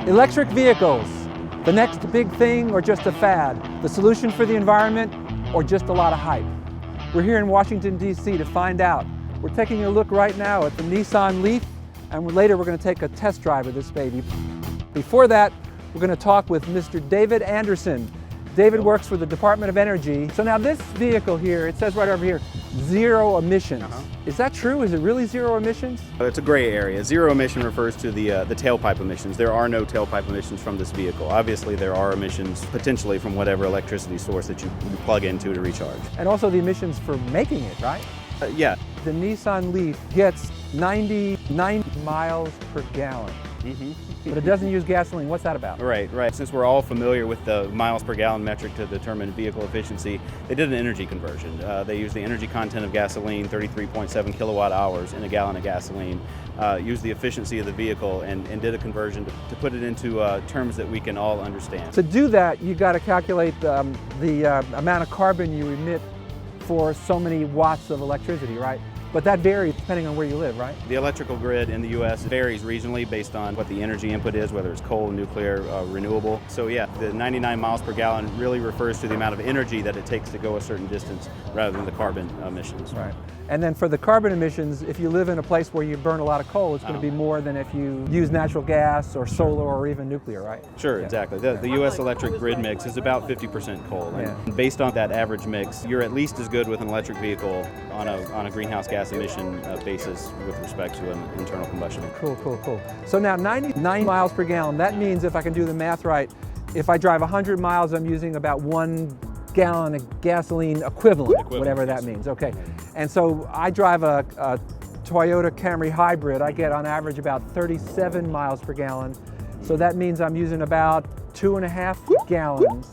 Electric vehicles, the next big thing or just a fad? The solution for the environment or just a lot of hype? We're here in Washington, D.C. to find out. We're taking a look right now at the Nissan Leaf, and later we're going to take a test drive of this baby. Before that, we're going to talk with Mr. David Anderson. David works for the Department of Energy. So now this vehicle here, it says right over here, zero emissions. Is that true? Is it really zero emissions? It's a gray area. Zero emission refers to the tailpipe emissions. There are no tailpipe emissions from this vehicle. Obviously, there are emissions potentially from whatever electricity source that you plug into to recharge. And also the emissions for making it, right? Yeah. The Nissan Leaf gets 99 miles per gallon. But it doesn't use gasoline. What's that about? Right. Since we're all familiar with the miles per gallon metric to determine vehicle efficiency, they did an energy conversion. They used the energy content of gasoline, 33.7 kilowatt hours in a gallon of gasoline, used the efficiency of the vehicle and did a conversion to put it into terms that we can all understand. To do that, you got to calculate the amount of carbon you emit for so many watts of electricity, right? But that varies depending on where you live, right? The electrical grid in the U.S. varies regionally based on what the energy input is, whether it's coal, nuclear, renewable. So yeah, the 99 miles per gallon really refers to the amount of energy that it takes to go a certain distance rather than the carbon emissions. Right. And then for the carbon emissions, if you live in a place where you burn a lot of coal, it's going to be more than if you use natural gas or solar or even nuclear, right? Sure, exactly. The U.S. electric grid mix is about 50% coal. And based on that average mix, you're at least as good with an electric vehicle on a greenhouse gas emission basis with respect to an internal combustion. Cool. So now 99 miles per gallon, that means if I can do the math right, if I drive 100 miles, I'm using about 1 gallon of gasoline equivalent, whatever that means. Okay. And so I drive a Toyota Camry hybrid. I get on average about 37 miles per gallon. So that means I'm using about 2.5 gallons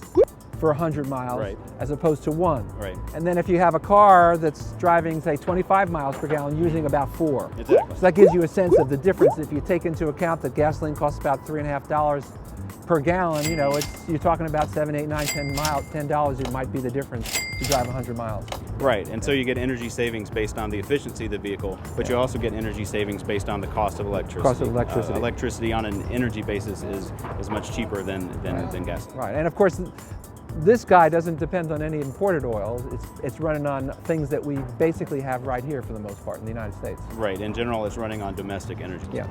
for 100 miles as opposed to 1. Right. And then if you have a car that's driving, say, 25 miles per gallon, using about 4. Exactly. So that gives you a sense of the difference. If you take into account that gasoline costs about $3.50 per gallon, you know, you're talking about 7, 8, 9, 10 miles. $10 it might be the difference to drive 100 miles. Right, and so you get energy savings based on the efficiency of the vehicle, but you also get energy savings based on the cost of electricity. Electricity on an energy basis is much cheaper than gas. Right, and of course, this guy doesn't depend on any imported oil. It's running on things that we basically have right here for the most part in the United States. Right, in general, it's running on domestic energy. Yeah.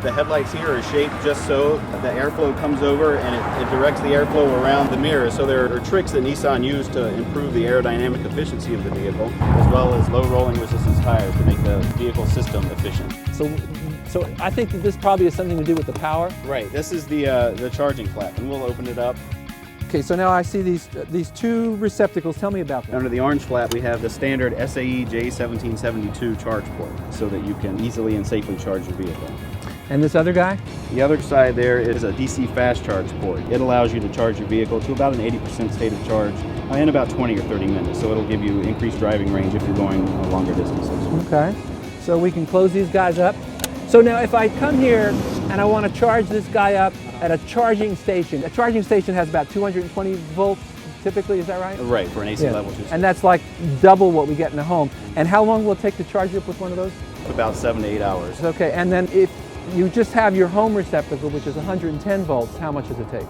The headlights here are shaped just so the airflow comes over and it directs the airflow around the mirror. So there are tricks that Nissan used to improve the aerodynamic efficiency of the vehicle, as well as low rolling resistance tires to make the vehicle system efficient. So I think that this probably has something to do with the power. Right, this is the charging flap, and we'll open it up. Okay, so now I see these two receptacles. Tell me about them. Under the orange flap, we have the standard SAE J1772 charge port, so that you can easily and safely charge your vehicle. And this other guy? The other side there is a DC fast charge port. It allows you to charge your vehicle to about an 80% state of charge in about 20 or 30 minutes. So it'll give you increased driving range if you're going longer distances. Okay, so we can close these guys up. So now if I come here and I want to charge this guy up at a charging station has about 220 volts typically, is that right? Right, for an AC level 2. And that's like double what we get in a home. And how long will it take to charge up with one of those? About 7 to 8 hours. Okay, and then if you just have your home receptacle, which is 110 volts, how much does it take?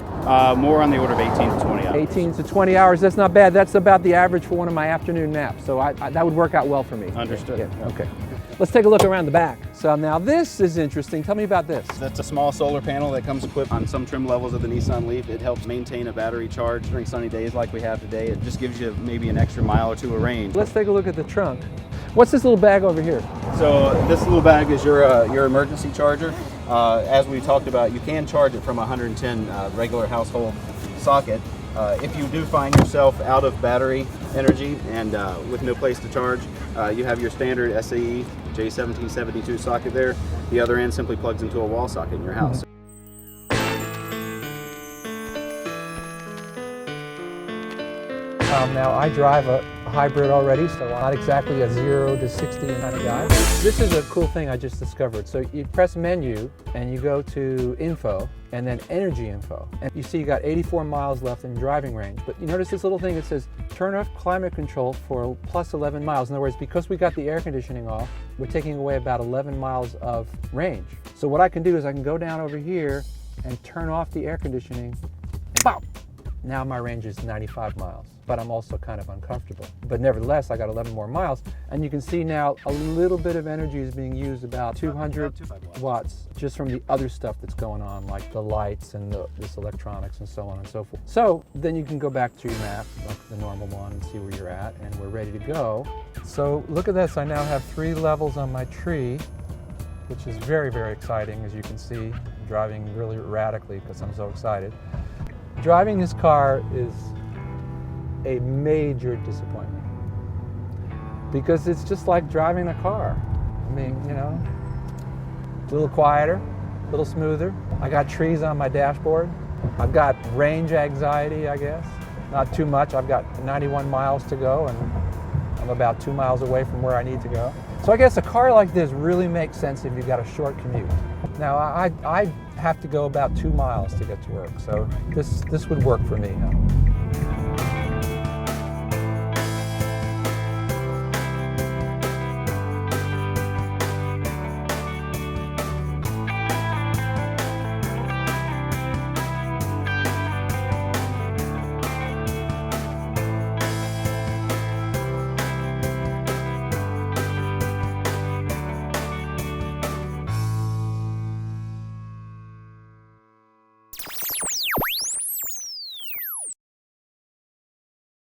More on the order of 18 to 20 hours. 18 to 20 hours, that's not bad. That's about the average for one of my afternoon naps. So that would work out well for me. Understood. Yeah, okay. Let's take a look around the back. So now this is interesting. Tell me about this. That's a small solar panel that comes equipped on some trim levels of the Nissan Leaf. It helps maintain a battery charge during sunny days like we have today. It just gives you maybe an extra mile or two of range. Let's take a look at the trunk. What's this little bag over here? So this little bag is your emergency charger. As we talked about, you can charge it from a 110 regular household socket. If you do find yourself out of battery energy and with no place to charge, you have your standard SAE J1772 socket there. The other end simply plugs into a wall socket in your house. Now I drive a a hybrid already, so not exactly a 0 to 60 kind of guy. This is a cool thing I just discovered. So you press menu and you go to info and then energy info. And you see you got 84 miles left in driving range. But you notice this little thing that says turn off climate control for plus 11 miles. In other words, because we got the air conditioning off, we're taking away about 11 miles of range. So what I can do is I can go down over here and turn off the air conditioning. Bow! Now my range is 95 miles, but I'm also kind of uncomfortable. But nevertheless, I got 11 more miles, and you can see now a little bit of energy is being used, about 200 watts, just from the other stuff that's going on, like the lights and this electronics and so on and so forth. So then you can go back to your map, like the normal one, and see where you're at, and we're ready to go. So look at this, I now have 3 levels on my tree, which is very, very exciting, as you can see. I'm driving really erratically because I'm so excited. Driving this car is a major disappointment because it's just like driving a car. I mean, you know, a little quieter, a little smoother. I got trees on my dashboard. I've got range anxiety, I guess. Not too much. I've got 91 miles to go and I'm about 2 miles away from where I need to go. So I guess a car like this really makes sense if you've got a short commute. Now, I have to go about 2 miles to get to work, so this would work for me.